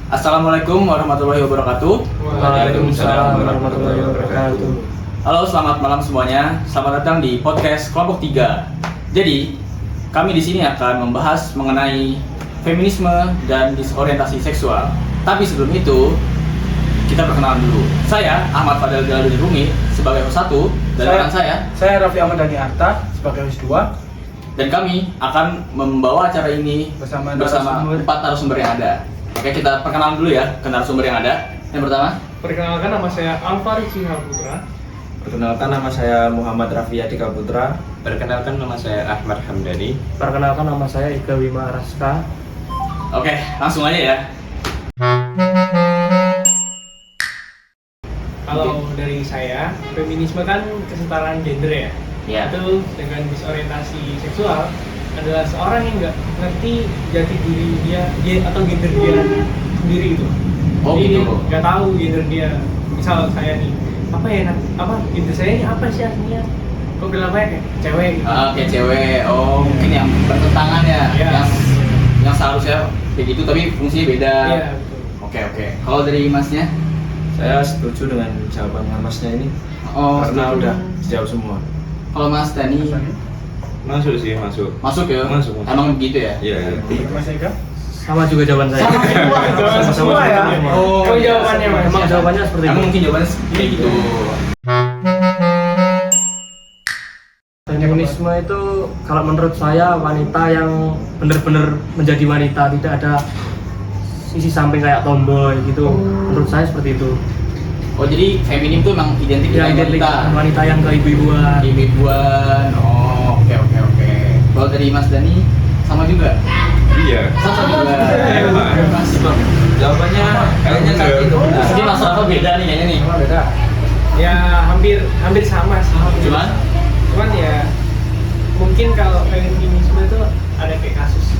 Assalamualaikum warahmatullahi wabarakatuh. Waalaikumsalam warahmatullahi wabarakatuh. Halo, selamat malam semuanya. Selamat datang di podcast kelompok 3. Jadi, kami di sini akan membahas mengenai feminisme dan disorientasi seksual. Tapi sebelum itu, kita perkenalan dulu. Saya Ahmad Fadel Jalal Rumi sebagai host 1 dan rekan Saya Raffi Ahmad Dhani Arta sebagai host 2. dan kami akan membawa acara ini bersama 4 narasumber yang ada. Oke, kita perkenalan dulu ya ke narasumber yang ada. Yang pertama, Perkenalkan, nama saya Alvar Ciha Putra. Perkenalkan, nama saya Muhammad Raffi Adika Putra. Perkenalkan, nama saya Ahmad Hamdani. Perkenalkan, nama saya Ika Wima Raska. oke, langsung aja ya. Kalau dari saya, feminisme kan kesetaraan gender ya. Ya. Itu dengan disorientasi seksual adalah seorang yang nggak ngerti jati diri dia atau gender dia sendiri gitu. Oh, Jadi gitu. dia nggak tahu gender dia. Misal saya nih, gender saya ini apa sih aslinya? Kok bilang kayak cewek gitu. Kayak cewek. Oh, mungkin yang bertentangan ya. Iya. Yang seharusnya kayak gitu tapi fungsinya beda. Iya, betul. Oke. Kalau dari Masnya? Saya setuju dengan jawaban Masnya ini Oh, karena setuju. udah dijawab semua. Kalau Mas Dani Masuk sih, masuk. masuk ya? Masuk. Emang begitu ya? Iya. Mas Eka? Sama juga jawaban saya. Jawaban semua ya. Oh, Oh, jawabannya Mas. Emang jawabannya seperti Emang itu. mungkin jawabannya kayak gitu. Feminisme itu kalau menurut saya wanita yang benar-benar menjadi wanita, tidak ada sisi samping kayak tomboy gitu. Menurut saya seperti itu. Oh, jadi feminim itu emang identik Ya, dengan identik wanita. wanita yang keibu-ibuan. Ibu-ibuan. Oh, oke. Kalau dari Mas Dani sama juga? Iya. Sama juga. Masih Bang. Jawabannya kayaknya saat itu benar. Mungkin masalah apa beda nih kayaknya nih? Beda. Ya hampir sama sih. Cuman Ya mungkin kalau feminisme itu ada kayak kasus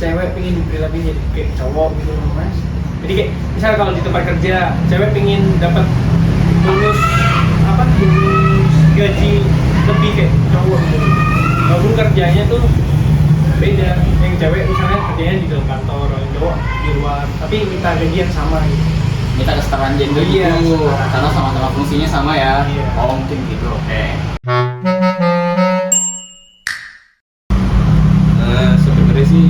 cewek pengen diberi jadi kayak cowok gitu loh Mas. Jadi kayak misal kalau di tempat kerja cewek pengen dapat bonus gaji lebih kayak cowok gitu. Walaupun kerjanya tuh beda, yang cewek misalnya kerjanya di dalam kantor, yang cowok di luar, tapi minta gaji yang sama gitu. kita kesetaraan gender Iya, gitu. kesetaraan. Karena sama-sama fungsinya sama ya. Iya. Oh, mungkin gitu. Oke. Sebenarnya sih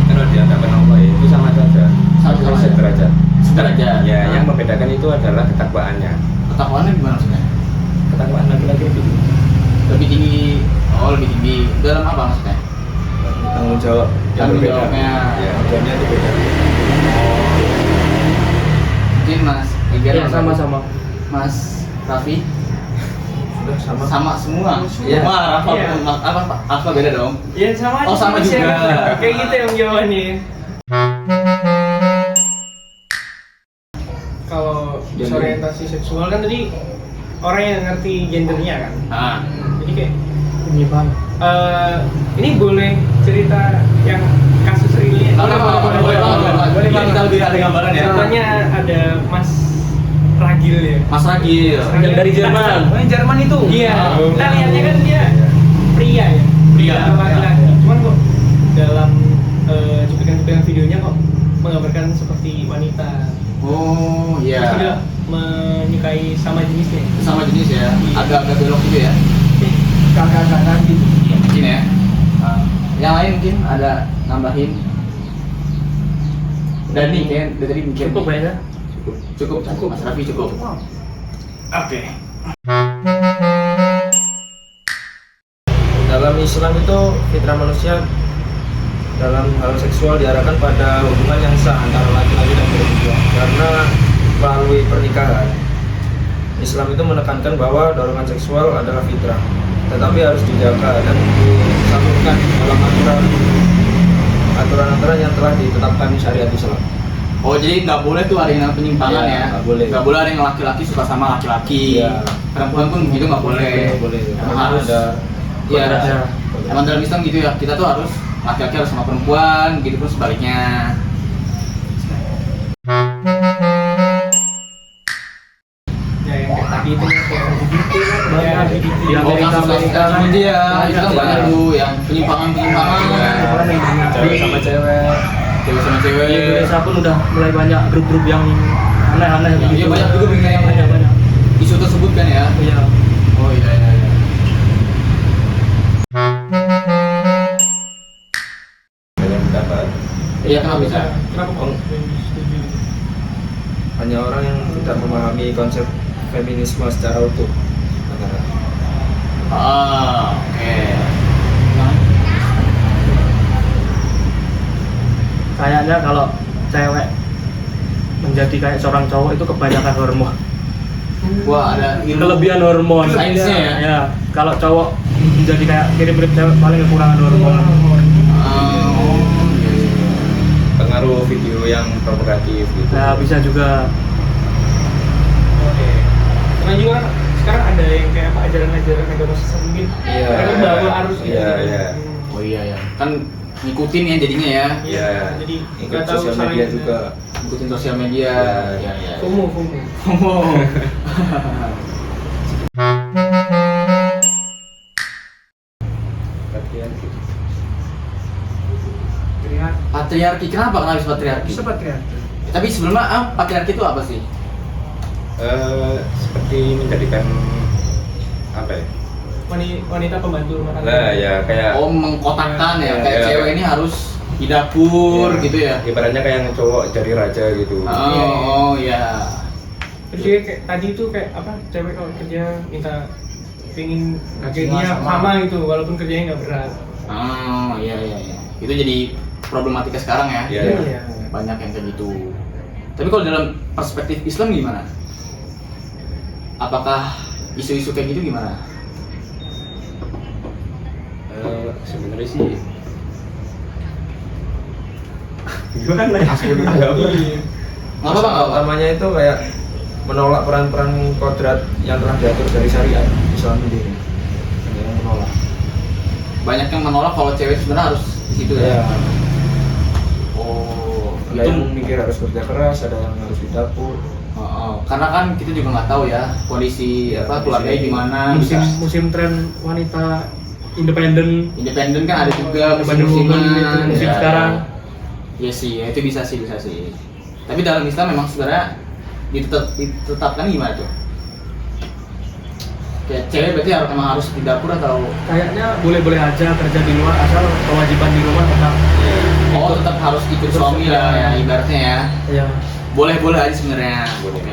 kalau diadakan Allah ya, itu sama saja. Sama saja. Sederajat. Sederajat. Ya, Nah, yang membedakan itu adalah ketakwaannya. ketakwaannya gimana maksudnya? Ketakwaan laki-laki itu Lebih tinggi. Oh, lebih tinggi. Dalam apa maksudnya? Tanggung jawab yang Tanggung berbeda. jawabnya. Ya, tanggung itu beda. Mungkin Mas Egar Ya, sama-sama. Mas Raffi Sudah sama. sama semua. Iya. Wah, Rafa Iya. apa beda dong? Ya sama aja. Oh, sama Mas, ya. juga. Kayak gitu yang jawabannya. Kalau disorientasi seksual kan tadi orang yang ngerti gendernya kan. Ah, Jadi kayak Penyimpanan. ini boleh cerita yang kasus realnya. boleh kita lebih ada gambaran ya. Contohnya ada Mas Ragil ya. Mas Ragil. Yang dari Jerman. Oh, yang Jerman itu? Iya. Oh. Kita lihatnya kan dia pria ya. Pria. Laki-laki. Cuman kok dalam cuplikan-cuplikan videonya kok menggambarkan seperti wanita. Oh, Terus iya. juga menyukai sama jenisnya. Sama jenis ya. Agak-agak belok gitu ya. Kakak-kakak gitu. Mungkin ya. Yang lain mungkin ada nambahin. Dani kayak dari tadi mikir. Cukup ya. Cukup. Mas Raffi cukup. Oke. Dalam Islam itu fitrah manusia dalam hal seksual diarahkan pada hubungan yang sah antara laki-laki dan perempuan. Karena melalui pernikahan, Islam itu menekankan bahwa dorongan seksual adalah fitrah, tetapi harus dijaga dan disambungkan dalam aturan-aturan yang telah ditetapkan syariat Islam. Oh, jadi nggak boleh tuh ada yang penyimpangan Iya, ya? nggak boleh. Nggak boleh ada yang laki-laki suka sama laki-laki. Iya. Perempuan pun begitu nggak boleh. Boleh. Emang Karena harus. ada Iya. Kodratnya. Emang dalam Islam gitu ya. Kita tuh harus laki-laki harus sama perempuan, gitu pun sebaliknya. Ya yang kayak tadi itu yang kayak LGBT kan. Banyak. Ya, LGBT. Di Oh, Amerika, kasus-kasus dia itu kan Iya. banyak tuh yang penyimpangan. cewek sama cewek, cewek sama cewek. Di Indonesia pun udah mulai banyak grup-grup yang aneh-aneh Ya, iya, banyak juga berita yang banyak. isu tersebut kan ya. Iya. Oh iya iya iya. Banyak pendapat. Iya, kenapa bisa? Kenapa kok setuju? Hanya orang yang tidak memahami konsep feminisme secara utuh. Ah, oke. Kayaknya kalau cewek menjadi kayak seorang cowok itu kebanyakan hormon. Wah, ada Kelebihan hormon. Sainsnya ya? Ya. Kalau cowok menjadi kayak mirip-mirip cewek paling kekurangan hormon. Oh, iya, iya. Pengaruh video yang provokatif gitu. Nah, bisa juga. Oke. Karena juga kan sekarang ada yang kayak apa ajaran-ajaran agama sesat mungkin. Iya. Mereka bawa arus gitu. Iya, iya. Oh iya ya. Kan ngikutin ya jadinya ya. Iya. Jadi Ikut nggak tahu sosial salahnya media gimana. juga. Ngikutin sosial media. Iya. Ya ya. FOMO. Oh. Patriarki. Patriarki, kenapa habis patriarki? Bisa patriarki. Tapi sebelumnya patriarki itu apa sih? Seperti menjadikan apa ya? Wanita pembantu rumah tangga. Lah ya kayak Oh, mengkotakkan ya, Iya, kayak iya. cewek ini harus di dapur ya, gitu ya. Ibaratnya kayak yang cowok jadi raja gitu. Oh iya. Terus juga kayak tadi itu kayak apa cewek kalau kerja minta pingin gajinya sama. sama gitu walaupun kerjanya nggak berat. Oh iya iya iya. Itu jadi problematika sekarang ya. Iya. Iya. Banyak yang kayak gitu. Tapi kalau dalam perspektif Islam gimana? Apakah isu-isu kayak gitu gimana? Sebenarnya sih gimana ya? Asli Nggak Nggak apa. apa-apa, nggak apa-apa. Utamanya itu kayak menolak peran-peran kodrat yang telah diatur dari syariat Islam sendiri. Ada yang menolak. Banyak yang menolak kalau cewek sebenarnya harus di situ ya. Ya. Oh, Ada itu yang mikir harus kerja keras, ada yang harus di dapur. karena kan kita juga nggak tahu ya kondisi Ya, apa keluarganya kondisi gimana. Musim Bisa musim tren wanita independen. independen kan ada juga Independent musim-musiman. woman itu musim Ya. sekarang. Iya sih, ya itu bisa sih. Tapi dalam Islam memang sebenarnya ditetapkan gimana tuh? Kayak cewek berarti emang harus di dapur atau? Kayaknya boleh-boleh aja kerja di luar asal kewajiban di rumah tetap. Oh, tetap harus ikut suami lah ya ibaratnya ya. Ya. Boleh-boleh aja sebenarnya. Boleh. Oke.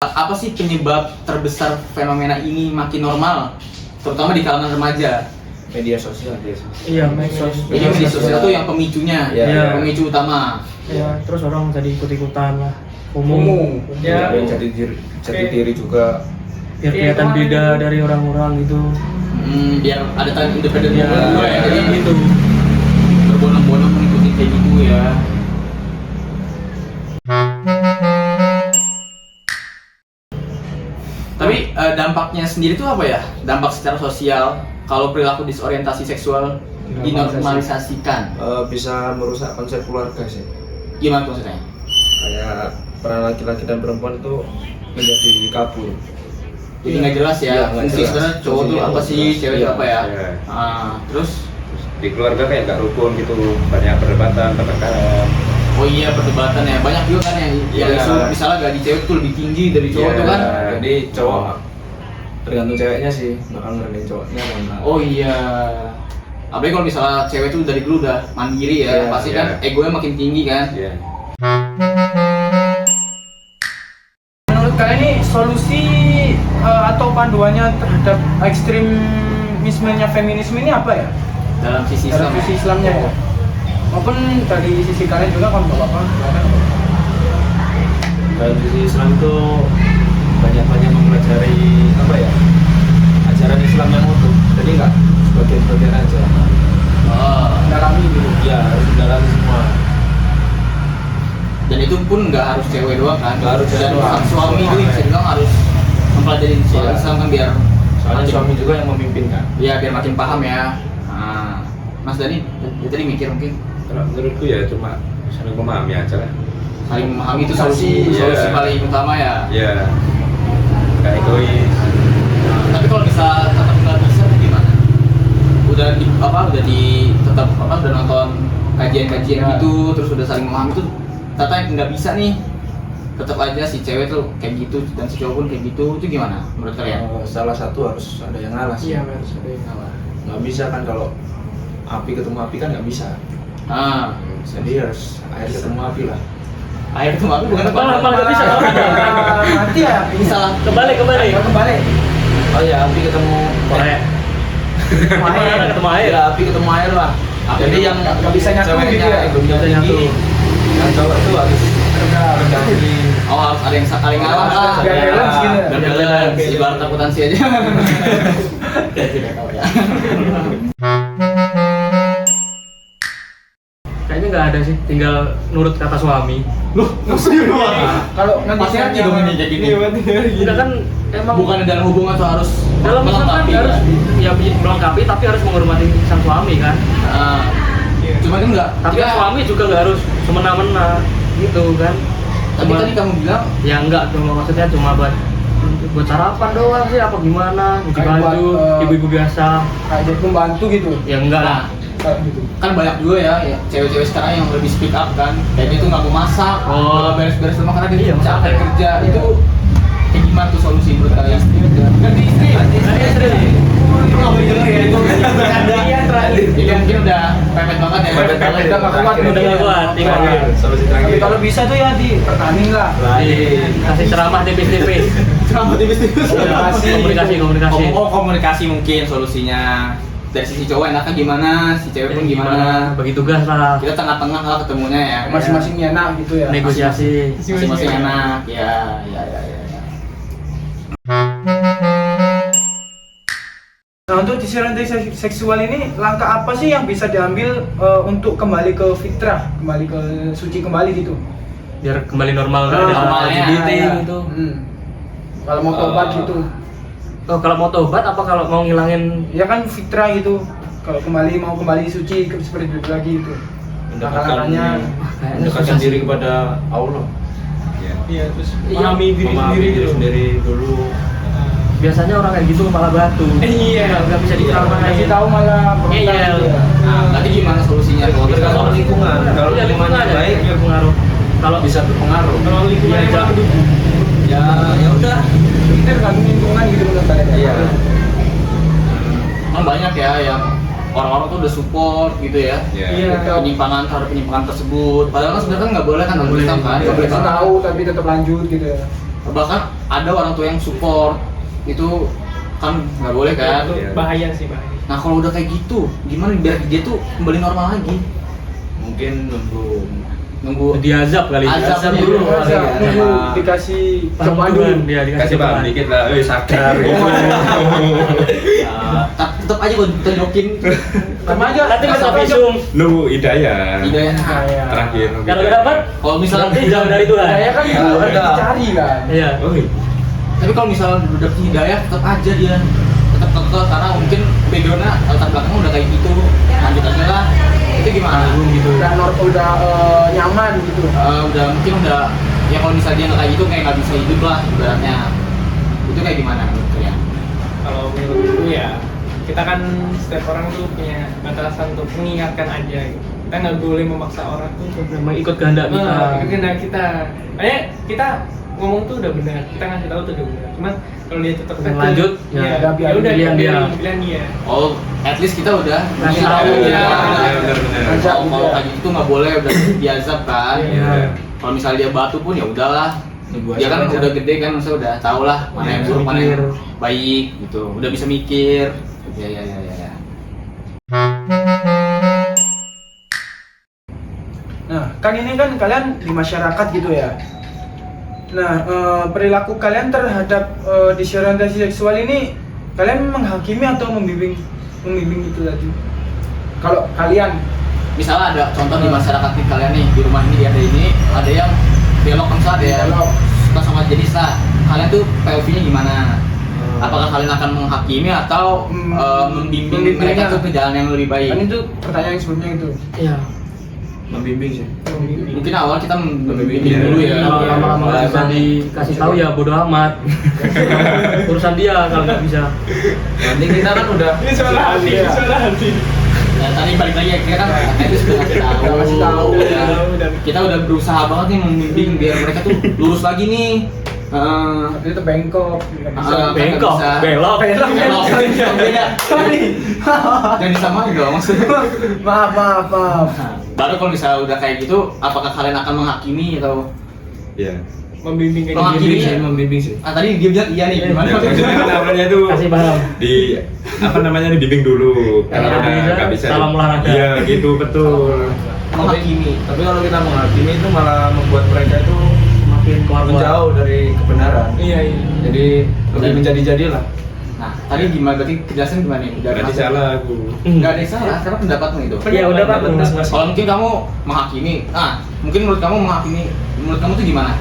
Apa sih penyebab terbesar fenomena ini makin normal, terutama di kalangan remaja? Media sosial. Iya, medsos. Jadi media sosial itu yang pemicunya, Iya. pemicu utama. Ya, terus orang jadi ikut-ikutan lah. FOMO. Umum. Ya. Ada yang jati diri juga. Biar Iya, kelihatan kemarin beda itu. dari orang-orang gitu. Biar ada tren independen Ya, juga ya. Jadi gitu. berbondong-bondong mengikuti kayak gitu ya. Tapi dampaknya sendiri itu apa ya? Dampak secara sosial kalau perilaku disorientasi seksual dinormalisasikan. Bisa merusak konsep keluarga sih. Gimana maksudnya? Kayak peran laki-laki dan perempuan itu menjadi kabur. Jadi nggak jelas ya. Iya, nggak Fungsi jelas. sebenarnya cowok tuh Fungsinya apa nggak sih, jelas. cewek itu Iya, apa ya? iya. Terus Di keluarga kayak nggak rukun gitu, banyak perdebatan, pertengkaran. oh iya perdebatan ya. Banyak juga kan yang Iya. isu misalnya gaji cewek tuh lebih tinggi dari cowok Iya. tuh kan. Jadi cowok tergantung ceweknya sih bakal ngerendahin cowoknya apa enggak. Oh iya. Apalagi kalau misalnya cewek tuh dari dulu udah mandiri ya, Iya, pasti iya. kan egonya makin tinggi kan. Iya. Menurut kalian ini solusi atau panduannya terhadap ekstremismenya feminisme ini apa ya? Dalam sisi Dari Islam. sisi Islamnya ya? Maupun dari sisi kalian juga kalau nggak apa-apa. silakan. Dalam sisi Islam itu banyak mempelajari apa ya ajaran Islam yang utuh. Jadi nggak sebagian-bagian aja. Oh. Dalami gitu. Ya harus mendalami semua. Dan itu pun nggak harus cewek doang kan. Nggak harus cewek Dan doang. sang suami juga bisa bilang harus mempelajari soal Iya. Islam kan biar Soalnya makin- suami juga yang memimpin kan. ya biar makin paham ya. Nah, Mas Dani, dia tadi mikir mungkin Kalau menurutku ya cuma saling memahami aja lah. saling memahami itu solusi Iya. paling utama ya. Iya. Kayak egois. Tapi kalau bisa tetap nggak bisa gimana? Udah di tetap udah nonton kajian-kajian gitu, terus udah saling memahami itu, ternyata yang nggak bisa nih, tetap aja si cewek tuh kayak gitu dan si cowok pun kayak gitu, itu gimana menurut kalian? Salah satu harus ada yang ngalah sih. Iya, harus ada yang ngalah. Nggak bisa kan kalau api ketemu api kan nggak bisa. Jadi harus air ketemu api lah. Air ketemu api bukan Malah nggak bisa. Mati ya. Ini salah. Kembali. Kembali. Oh ya, api ketemu Korek. Gimana ketemu air? Ya, api ketemu air lah. Jadi yang nggak bisa nyatu ceweknya gitu ya? egonya Bisa nyatu. tinggi, yang cowok tuh harus rendah tinggi. Oh, harus ada yang saling ngalah lah. Biar balance gitu ya? Biar balance, ibarat akuntansi aja. Tidak tahu ya. Kayaknya nggak ada sih, tinggal nurut kata suami. Loh, maksudnya Kalau nanti pasti hati dong ini kayak gini. Kita kan emang Bukan dalam hubungan tuh harus dalam Islam kan melengkapi harus kan? ya melengkapi tapi harus menghormati sang suami kan. Ah. Cuma kan enggak. Tapi kan suami juga nggak harus semena-mena gitu kan. Tapi Cuma- tadi kamu bilang ya enggak, cuma maksudnya cuma buat sarapan doang sih apa gimana, cuci Kayak buat, baju, ibu-ibu biasa. kayak jadi pembantu gitu. Ya enggak lah. Kayak gitu. kan banyak juga ya cewek-cewek sekarang yang lebih speak up kan, kayak dia tuh nggak mau masak, Oh. beres-beres rumah karena dia Iya, capek masak. kerja. Iya. Itu kayak gimana tuh solusi menurut kalian? Ganti istri. Itu nggak boleh denger ya, itu bercanda. Itu mungkin udah pepet banget ya. Pepet banget, udah nggak kuat. Udah nggak kuat, tinggal Solusi Tapi terakhir. kalau bisa tuh ya dipertahanin lah. kasih ceramah tipis-tipis. Ceramah tipis-tipis. Komunikasi. Oh, komunikasi mungkin solusinya. Dari sisi cowok enaknya gimana, si cewek pun gimana. Bagi tugas lah. Kita tengah-tengah lah ketemunya ya. Masing-masing enak gitu ya. Negosiasi. Masing-masing enak. Ya. Nah, untuk disorientasi seksual ini langkah apa sih yang bisa diambil untuk kembali ke fitrah, kembali ke suci kembali gitu? Biar kembali normal Ah, kan. normalnya, LGBT ya. gitu. Kalau mau tobat gitu, Oh, kalau mau tobat apa kalau mau ngilangin ya kan fitrah gitu. Kalau mau kembali suci seperti dulu lagi gitu. Langkah-langkahnya Mendekatkan diri kepada Allah. Iya, terus Iya, memahami diri Memahami sendiri diri gitu. sendiri dulu. biasanya orang kayak gitu kepala batu. Iya. Nggak bisa kasih diceramain. tahu malah berontak Iya. gitu ya. Nah, nanti gimana solusinya kalau Tergantung lingkungan. Kalau Iya, lingkungannya lingkungan baik, ya berpengaruh. Kalau bisa berpengaruh. Kalau lingkungannya Iya, malah mendukung. Ya udah. Kita tergantung lingkungan gitu menurut kalian. Iya. Emang banyak ya yang orang-orang tuh udah support gitu ya. Iya. Penyimpangan terhadap penyimpangan tersebut. Padahal kan sebenarnya nggak boleh kan dalam Boleh. Islam kan. Nggak boleh Kasih kan. tahu tapi tetap lanjut gitu ya. Bahkan ada orang tua yang support itu kan nggak boleh kan. Itu bahaya sih, bahaya. Nah kalau udah kayak gitu, gimana biar dia tuh kembali normal lagi? Mungkin Nunggu diazab kali. Azab Diazab dulu. Masa Iya, nunggu sama- dikasih Paham cobaan Tuhan, dulu. dia dikasih Kasih bang cobaan. dikit lah, sadar. tetap aja gue tunjukin. Sama aja. Nanti kasih kena tahu aja. visum. Nunggu hidayah. Hidayah. Kayak. Terakhir. Kalau nggak dapat, Kalau misalnya nanti jauh dari Tuhan. Saya kan Ya, harus udah. dicari kan. Iya. Oh, iya. tapi kalau misalnya udah dapet hidayah tetap aja dia tetap kekeh karena mungkin backgroundnya latar belakangnya udah kayak gitu, lanjut aja lah. Itu gimana? Gitu. Udah nyaman gitu. Udah mungkin udah ya kalau misalnya dia nggak kayak gitu kayak nggak bisa hidup lah ibaratnya. Itu kayak gimana menurut kalian? Kalau menurutku ya, kita kan setiap orang tuh punya batasan untuk mengingatkan aja gitu. Kita nggak boleh memaksa orang tuh untuk Memang ikut kehendak kita. ikut kehendak kita. Makanya kita ngomong tuh udah benar, kita ngasih tahu tuh udah benar. Cuman kalau dia tetap Udah lanjut, ya, ya udah pilihan dia. pilihan dia. Oh, at least kita udah Ngasih tahu tahu, ya. ya. Benar-benar. Kalau kayak gitu nggak boleh udah diazab kan. Iya. Kalau misalnya dia batu pun ya udahlah. Dia kan udah gede kan, maksudnya udah tau lah mana yang Iya, buruk, mana yang mikir. baik gitu. Udah bisa mikir. Ya. Nah, kan ini kan kalian di masyarakat gitu ya. Nah, perilaku kalian terhadap disorientasi seksual ini kalian menghakimi atau membimbing gitu tadi? Kalau kalian Misalnya ada contoh di masyarakat nih kalian nih di rumah ini ada yang belok kan ada yang Belok. suka sama jenis lah. Kalian tuh POV-nya gimana? Apakah kalian akan menghakimi atau membimbing mereka tuh ke jalan yang lebih baik? kan itu pertanyaan yang sebelumnya itu. Iya. Membimbing sih. Mungkin awal kita membimbing Iya. dulu ya. Kalau lama-lama nggak bisa dikasih tahu ya bodo amat. Urusan dia kalau nggak bisa. Nanti kita kan udah Ini suara hati, Iya. suara hati. Nah, tadi balik lagi kita kan itu sudah kasih tahu ya. Kita udah berusaha banget nih membimbing biar mereka tuh lurus lagi nih. Tapi itu bengkok, nggak bisa. Bengkok, belok. Beda. Jangan disamain dong maksudnya. Maaf. Baru kalau misalnya udah kayak gitu, apakah kalian akan menghakimi atau Iya. Membimbing kayak Menghakimi. gitu. membimbing sih. tadi dia bilang iya nih gimana? Ya, maksudnya kan awalnya tuh Kasih paham. dibimbing dulu. Kalau Kalau udah bisa, nggak bisa. salam olahraga. Iya gitu betul. Menghakimi. Tapi kalau kita menghakimi itu malah membuat mereka itu Makin keluar menjauh dari kebenaran. Iya. Jadi lebih menjadi-jadilah. Nah, tadi gimana? Berarti kejelasan gimana nih? Udah Berarti masuk? salah aku. Nggak ada yang salah, karena pendapatmu itu. Ya udah Pak. Kalau mungkin kamu menghakimi, mungkin menurut kamu menurut kamu tuh gimana?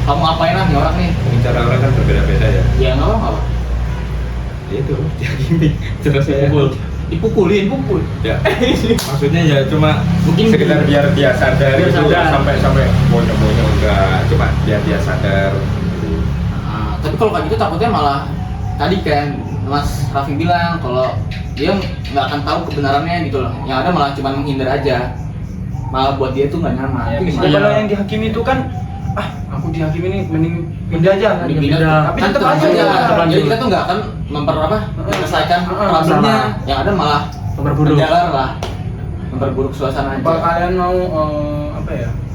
Kamu apain lah nih orang nih? Mungkin cara orang kan berbeda-beda ya. Ya nggak apa-apa. Itu dihakimi. Terus saya Dipukulin. ya maksudnya ya cuma Mungkin sekedar biar dia sadar Biar itu sadar. sampai bonyok-bonyok enggak, cuma biar dia sadar. Tapi kalau kayak gitu takutnya malah tadi kan Mas Raffi bilang kalau dia nggak akan tahu kebenarannya gitu loh. Yang ada malah cuma menghindar aja. Malah buat dia tuh nggak nyaman. Ya, Itu kalau gimana? yang dihakimi itu kan, aku dihakimi nih mending pindah aja. Dipindah. Tapi Kan tetap aja. tetap lanjut. Jadi kita tuh nggak akan menyelesaikan problemnya. Masalah. Yang ada malah Memperburuk. menjalar lah, memperburuk suasana Apa aja. kalian mau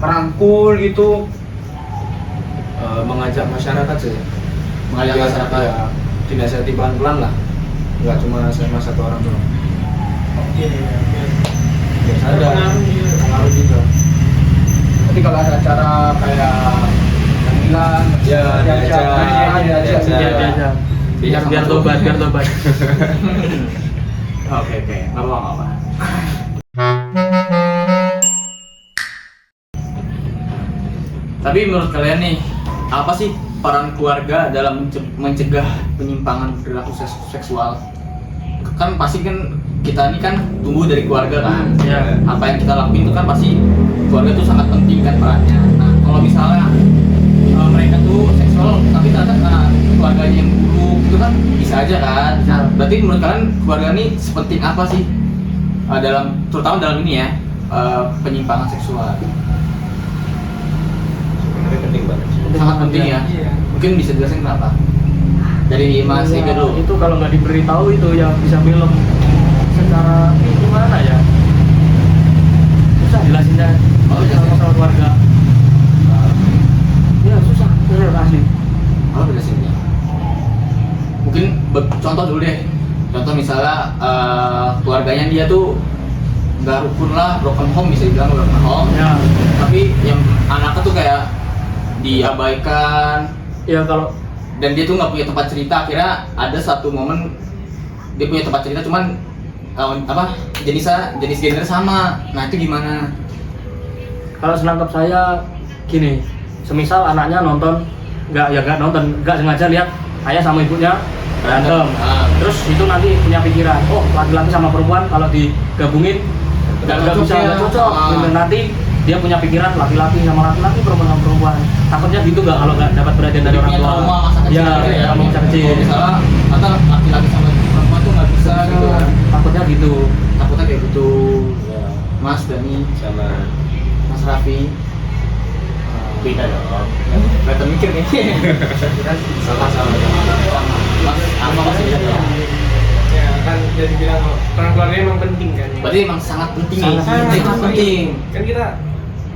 merangkul gitu? Mengajak masyarakat sih. Mengajak Biar, masyarakat. ya, dinasihati pelan-pelan lah. Enggak cuma sama satu orang doang. Iya. Biar sadar. Pengaruh juga. Pengaruh juga. Tapi kalau ada acara kayak tahlilan, Ya, diajak. Diajak. Biar tobat. Oke, nggak apa-apa. Tapi menurut kalian nih, apa sih peran keluarga dalam mencegah penyimpangan perilaku seksual? Kan pasti kan kita ini kan tumbuh dari keluarga kan. Ya. Apa yang kita lakuin itu kan pasti keluarga itu sangat penting kan perannya. Nah, kalau misalnya mereka tuh seksual tapi ternyata keluarganya yang buruk itu kan bisa aja kan. Nah, berarti menurut kalian keluarga ini sepenting apa sih terutama dalam ini ya penyimpangan seksual? Sebenarnya penting banget sih. Sangat penting ya. Iya. Mungkin bisa jelasin kenapa? Dari Mas Ega dulu. Itu kalau nggak diberitahu itu yang bisa film secara gimana ya? Susah jelasinnya. Kalau masalah keluarga. Ya susah, bener asli. Apa jelasinnya? Mungkin contoh dulu deh. Contoh misalnya keluarganya dia tuh nggak rukun lah, broken home bisa dibilang broken home. Ya. Tapi yang anaknya tuh kayak diabaikan Ya kalau dan dia tuh nggak punya tempat cerita. Akhirnya ada satu momen dia punya tempat cerita cuman jenis gender sama. Nah itu gimana? kalau senangkap saya gini, semisal anaknya nonton nggak sengaja lihat ayah sama ibunya berantem. Terus itu nanti punya pikiran, oh laki-laki sama perempuan kalau digabungin nggak bisa ya. nggak cocok. Gitu. Nanti dia punya pikiran laki-laki sama laki-laki, perempuan sama perempuan. Takutnya gitu nggak kalau nggak dapat perhatian dari Jadi orang punya tua. trauma masa kecil Ya, gitu ya. trauma masa kecil. Kalau misalnya kata laki-laki sama perempuan tuh nggak bisa gitu kan. Takutnya gitu. Takutnya kayak gitu. Ya, Mas Dani, sama Mas Raffi, beda dong. Kelihatan mikir nih. Sama-sama. Mas, apa masih beda dong? Ya kan jadi bilang peran keluarga emang penting kan. Berarti emang sangat penting nih. Sangat Itu penting. Kan kita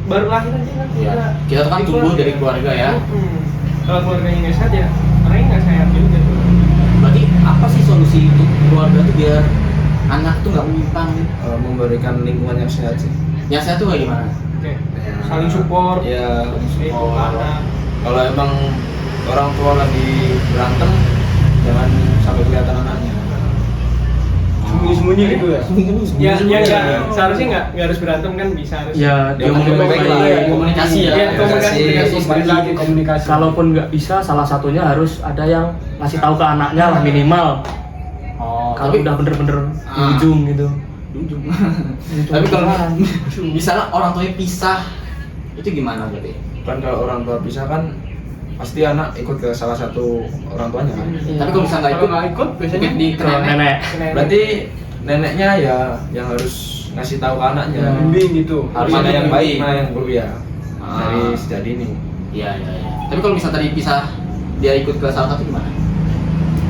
baru lahir aja kan. Iya. Kita tuh kan di tumbuh dari keluarga ya. Kalau keluarganya nggak sehat ya orangnya nggak sehat juga. Berarti apa sih solusi untuk keluarga tuh biar anak tuh nggak menyimpang? Memberikan lingkungan yang sehat sih. Yang sehat tuh kayak gimana? Kayak saling support. Ya, Ibu anak. kalau emang orang tua lagi berantem, jangan sampai kelihatan anaknya. Sembunyi-sembunyi gitu ya. Ya, seharusnya nggak harus berantem kan bisa harus. Ya, dia Jangan ngomong baik-baik. baik-baik. Komunikasi ya. Iya, komunikasi. Balik lagi komunikasi. Kalaupun nggak bisa, salah satunya harus ada yang ngasih tahu ke anaknya lah minimal. Oh, Kalau tapi udah bener-bener di Ah. ujung gitu. tapi kalau misalnya orang tuanya pisah, itu gimana berarti? Kan kalau orang tua pisah kan pasti anak ikut ke salah satu orang tuanya kan. Tapi kalau misalnya Kalau nggak ikut, biasanya di ke nenek. Berarti neneknya ya yang harus ngasih tahu ke anaknya. Bimbing gitu. Harus Mana ada yang yang baik, bimbing? mana yang buruk ya. Ah. Dari sejak dini. Iya. Tapi kalau misalnya tadi pisah dia ikut ke salah satu gimana?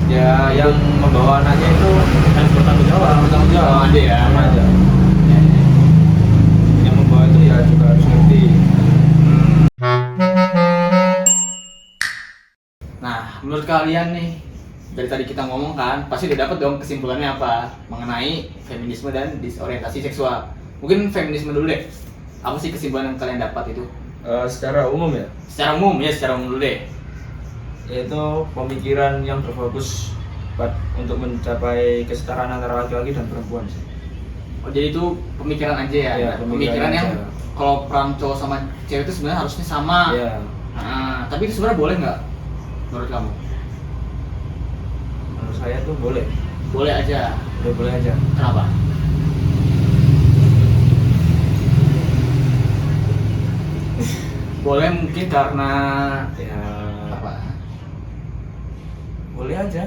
Ya yang membawa anaknya itu Harus bertanggung jawab. bertanggung jawab. Sama aja ya. Sama aja. Yang membawa itu ya juga harus ngerti. Nah, menurut kalian nih, dari tadi kita ngomong kan, pasti udah dapet dong kesimpulannya apa mengenai feminisme dan disorientasi seksual. Mungkin feminisme dulu deh. Apa sih kesimpulan yang kalian dapat itu? Secara umum ya, Secara umum dulu deh. yaitu pemikiran yang berfokus untuk mencapai kesetaraan antara laki-laki dan perempuan sih. Oh, jadi itu pemikiran aja ya? Iya, pemikiran yang aja. kalau peran cowok sama cewek itu sebenarnya harusnya sama. Ya, Nah, tapi itu sebenarnya boleh nggak menurut kamu? menurut saya tuh boleh, Boleh aja. boleh aja. Kenapa? Boleh mungkin karena Ya, apa? boleh aja.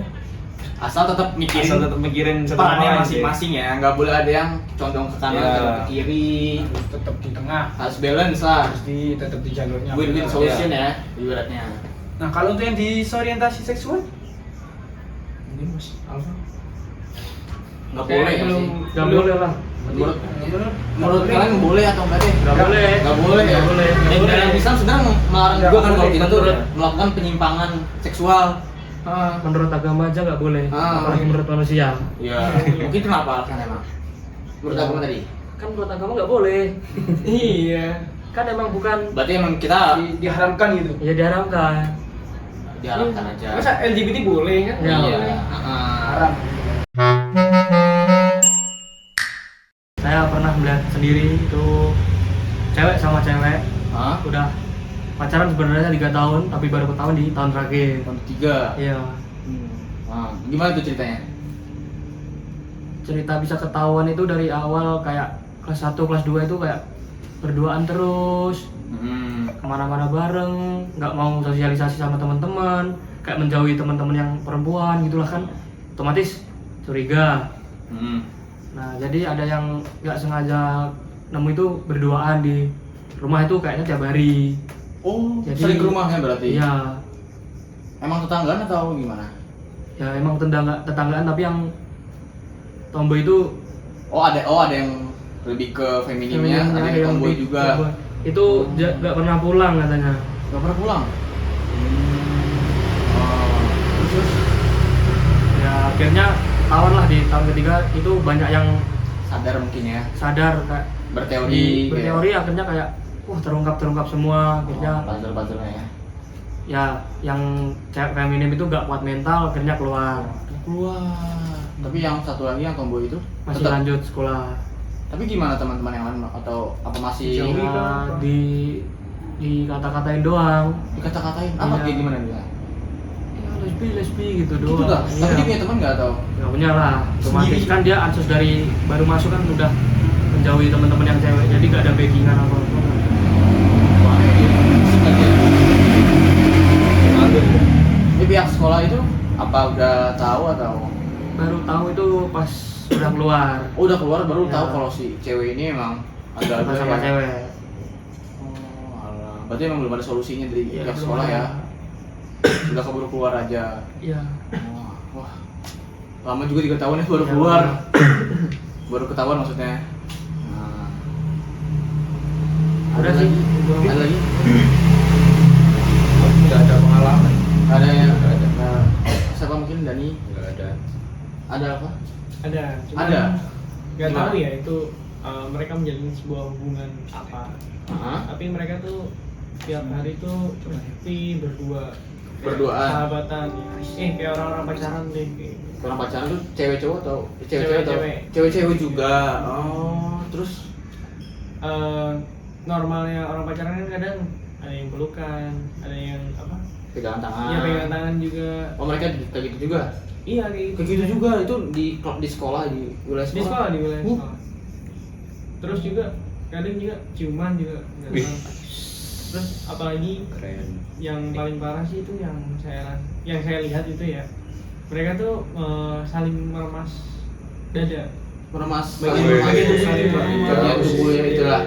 Asal tetap mikirin Asal tetap mikirin satu perannya sama lain sih. masing-masing ya, nggak boleh ada yang condong ke kanan, Ya. condong ke kiri. Harus tetap di tengah. Harus balance lah. Harus tetap di jalurnya. Win-win benar. solution ya, ibaratnya. Nah, kalau untuk yang disorientasi seksual, Mungkin Mas Alfa. Nggak Kayak boleh ya belum- sih. Nggak boleh lah. Menurut kalian boleh atau enggak deh? Nggak boleh. Nggak boleh ya. Nggak boleh. Dan dalam Islam sebenarnya melarang Nggak juga kan kalau boleh, kita tuh betul. melakukan penyimpangan seksual. Menurut agama aja nggak boleh. Apalagi menurut manusia. Ya, mungkin kenapa alasan emang? Menurut agama tadi? Kan menurut agama nggak boleh. Iya. Kan emang bukan Berarti emang kita diharamkan gitu. ya diharamkan. diharapkan aja. Masa LGBT boleh kan? Ya. Iya. Haram. Saya pernah melihat sendiri itu cewek sama cewek Hah? udah pacaran sebenarnya 3 tahun tapi baru ketahuan di tahun terakhir. Tahun 3. Iya. Gimana tuh ceritanya? Cerita bisa ketahuan itu dari awal kayak kelas 1, kelas 2 itu kayak berduaan terus, kemana-mana bareng, nggak mau sosialisasi sama teman-teman, kayak menjauhi teman-teman yang perempuan gitulah kan, otomatis curiga. Nah jadi ada yang nggak sengaja nemu itu berduaan di rumah itu kayaknya tiap hari. Oh, Jadi- sering ke rumahnya berarti? Iya, Emang tetanggaan atau gimana? ya emang tetanggaan tapi yang tomboy itu Oh ada yang lebih ke feminimnya, ada yang tomboy lebih juga. tomboy. Itu nggak pernah pulang katanya. Gak pernah pulang? Terus ya akhirnya tahun lah di tahun ketiga itu banyak yang Sadar mungkin ya, sadar kayak berteori. berteori akhirnya kayak wah terungkap semua akhirnya puzzle-puzzlenya ya. ya yang cewek feminim itu nggak kuat mental akhirnya keluar Keluar. Tapi yang satu lagi yang tomboy itu masih tetap. lanjut sekolah. Tapi gimana teman-teman yang lain atau apa masih Jauhi Ya, kan? di kata-katain doang. dikata-katain? Apa Iya. kayak gimana dia? Ya lesbi gitu Gitu doang. dah. Tapi dia punya teman nggak atau? Nggak punya lah. Otomatis Sendiri? kan dia ansos dari baru masuk kan udah menjauhi teman-teman yang cewek. Jadi nggak ada backingan apa-apa. Wah, asik lagi ya. Malu. Ini pihak sekolah itu apa udah tahu atau? Baru tahu itu pas udah keluar. Oh, udah keluar baru Ya. tahu kalau si cewek ini emang Suka agak-agak sama ya. cewek. Oh, alah. Berarti emang belum ada solusinya dari Iya, pihak belum sekolah ada. ya. Udah keburu keluar aja. Iya. Wah. Lama juga 3 tahun ya baru Ya, keluar. bener. Baru ketahuan maksudnya. Nah. Udah sih. Ada lagi? Nggak ada pengalaman. Ada yang Nggak ada. Nah, siapa mungkin Dani? Nggak ada. Ada apa? Ada. Cuman Ada. Nggak Gimana? tahu ya itu mereka menjalin sebuah hubungan apa. Hah? Tapi mereka tuh tiap hari tuh cuma happy berdua. Kayak Berduaan. Sahabatan. Kayak orang-orang pacaran deh. Kayak. Orang pacaran tuh cewek cowok atau cewek-cewek atau Cewek-cewek. cewek-cewek juga. Oh, terus Normalnya orang pacaran kan kadang ada yang pelukan, ada yang apa? pegangan tangan. Iya pegangan tangan juga. Oh, mereka kayak gitu juga. Iya kayak gitu. Kayak gitu juga itu di sekolah di wilayah Di sekolah di wilayah Uh. sekolah. Terus juga kadang juga ciuman juga. Nggak Wih. tahu. Terus apalagi Keren. yang paling parah sih itu yang saya lihat itu ya, mereka tuh saling meremas dada. bagian tubuh yang itulah.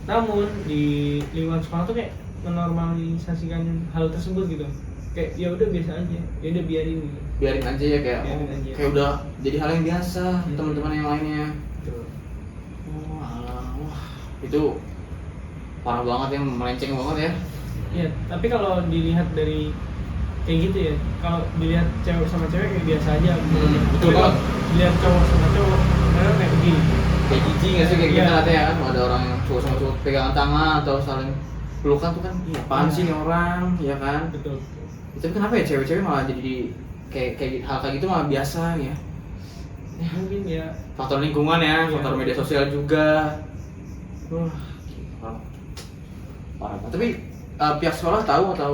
Namun di lingkungan sekolah tuh kayak menormalisasikan hal tersebut gitu. Kayak ya udah biasa aja, ya udah biarin gitu. Biarin aja ya kayak Biarin aja. kayak udah jadi hal yang biasa teman-teman yang lainnya. Gitu. Oh, alah, wah itu parah banget ya, melenceng banget ya. Iya, tapi kalau dilihat dari kayak gitu ya, kalau dilihat cewek sama cewek kayak biasa aja. Betul Tapi kalau banget. dilihat cowok sama cowok, mereka kayak begini. Kayak jijik nggak sih kayak Iya. kita katanya kan ada orang yang cowok sama cowok pegangan tangan atau saling pelukan tuh kan apaan Iya. sih nih orang ya kan. Betul. Tapi kenapa ya cewek-cewek malah jadi kayak hal kayak gitu malah biasa ya. Mungkin ya Faktor lingkungan ya, Iya. faktor media sosial juga. Wah, parah. Parah. Tapi pihak sekolah tahu atau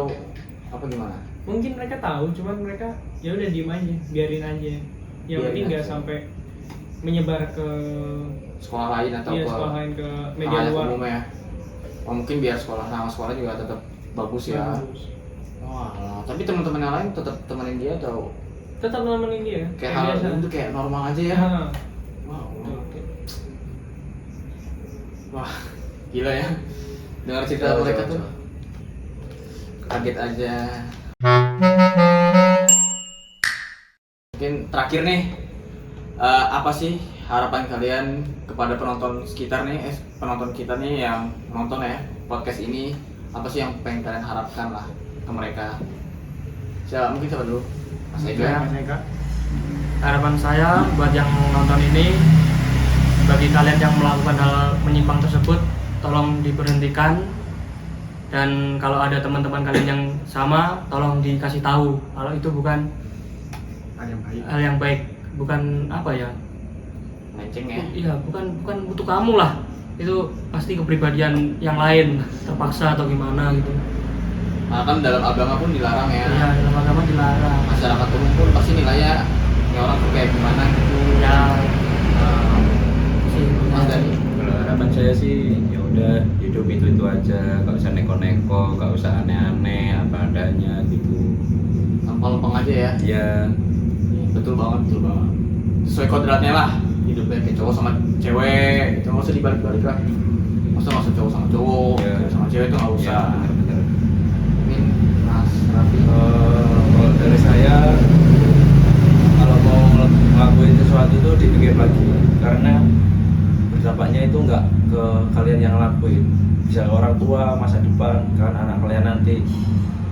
apa gimana? mungkin mereka tahu, cuman mereka ya udah diem aja, biarin aja. Yang Biarin penting nggak aja. sampai menyebar ke Sekolah lain atau iya, ke sekolah lain ke media halayak luar. umum ya? Oh, mungkin biar nama sekolah juga tetap bagus ya. Bagus. Wah, tapi teman-teman yang lain tetap temenin dia atau Tetap nemenin dia. kayak hal biasa. itu kayak normal aja ya? Nah, Wow. Wah, gila ya. Dengar cerita mereka tuh kaget aja. Mungkin terakhir nih, apa sih harapan kalian kepada penonton sekitar nih, penonton kita nih yang nonton ya podcast ini, apa sih yang pengen kalian harapkan lah ke mereka? Mungkin siapa dulu? Mas Ega. Harapan saya buat yang nonton ini, bagi kalian yang melakukan hal menyimpang tersebut, tolong diberhentikan. Dan kalau ada teman-teman kalian yang sama, tolong dikasih tahu kalau itu bukan hal yang baik, bukan apa ya? Melenceng ya. Iya, bukan butuh kamu lah. Itu pasti kepribadian yang lain, terpaksa atau gimana gitu. Nah, kan dalam agama pun dilarang ya. Iya, dalam agama dilarang. Masyarakat umum pun pasti nilainya ini orang tuh kayak gimana gitu. Ya, Nah, sih. Mas Dani. Kalau harapan saya sih ya udah hidup itu aja, gak usah neko-neko, gak usah aneh-aneh, apa adanya gitu. Lempeng aja ya. Ya, Betul banget. Sesuai kodratnya lah. Hidupnya kayak cowok sama cewek, itu nggak usah dibalik-balik lah. Masa nggak usah cowok sama cowok, Ya. cewek sama cewek itu nggak usah. ya bener-bener. Mungkin Mas Raffi. Kalau dari saya, kalau mau ngelakuin sesuatu itu dipikir lagi, karena berdampaknya itu nggak ke kalian yang ngelakuin, bisa ke orang tua, masa depan, kan anak kalian nanti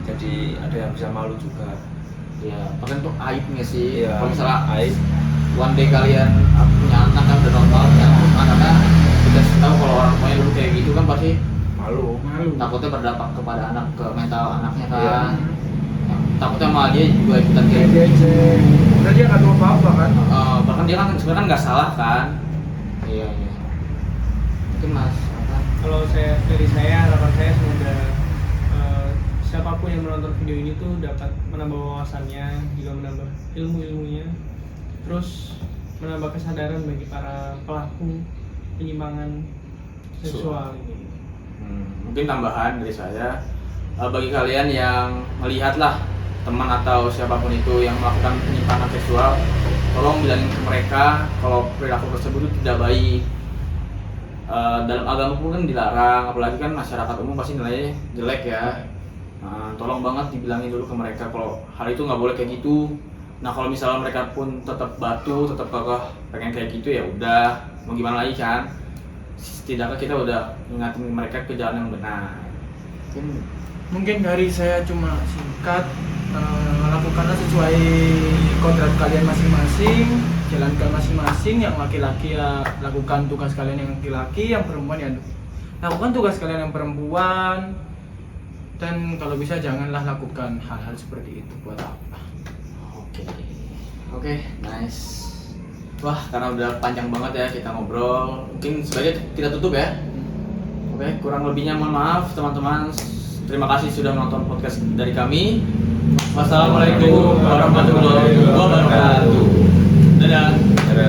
jadi ada yang bisa malu juga. Ya, bahkan tuh aib nggak sih? Iya, Kalau misalnya aib. one day kalian punya anak kan udah normal, ya anaknya udah tahu kalau orang tuanya dulu kayak gitu kan pasti Malu. takutnya berdampak kepada anak, ke mental anaknya kan. Iya. Ya, takutnya malah dia juga ikutan kayak gitu. Diejek. Padahal dia nggak tahu apa-apa kan. Bahkan dia kan sebenarnya kan nggak salah kan. Iya. Mungkin Mas apa? kalau dari saya harapan saya semoga siapapun yang menonton video ini tuh dapat menambah wawasannya, juga menambah ilmunya, terus menambah kesadaran bagi para pelaku penyimpangan seksual ini. Mungkin tambahan dari saya, bagi kalian yang melihatlah teman atau siapapun itu yang melakukan penyimpangan seksual, tolong bilangin ke mereka kalau perilaku tersebut itu tidak baik. Dalam agama pun kan dilarang, apalagi kan masyarakat umum pasti nilainya jelek ya. Nah, tolong banget dibilangin dulu ke mereka kalau hal itu nggak boleh kayak gitu. Nah, kalau misalnya mereka pun tetap batu, tetap kekeh pengen kayak gitu ya udah, mau gimana lagi kan? Setidaknya kita udah ingatin mereka ke jalan yang benar. Mungkin dari saya cuma singkat, lakukanlah sesuai kodrat kalian masing-masing, jalankan masing-masing. Yang laki-laki ya lakukan tugas kalian yang laki-laki, yang perempuan ya lakukan tugas kalian yang perempuan. Dan kalau bisa janganlah lakukan hal-hal seperti itu, buat apa? Oke, nice. Wah, karena udah panjang banget ya kita ngobrol, mungkin sebagai kita tutup ya. Oke, kurang lebihnya mohon maaf teman-teman. Terima kasih sudah menonton podcast dari kami. Wassalamualaikum warahmatullahi wabarakatuh. Dadah. Ada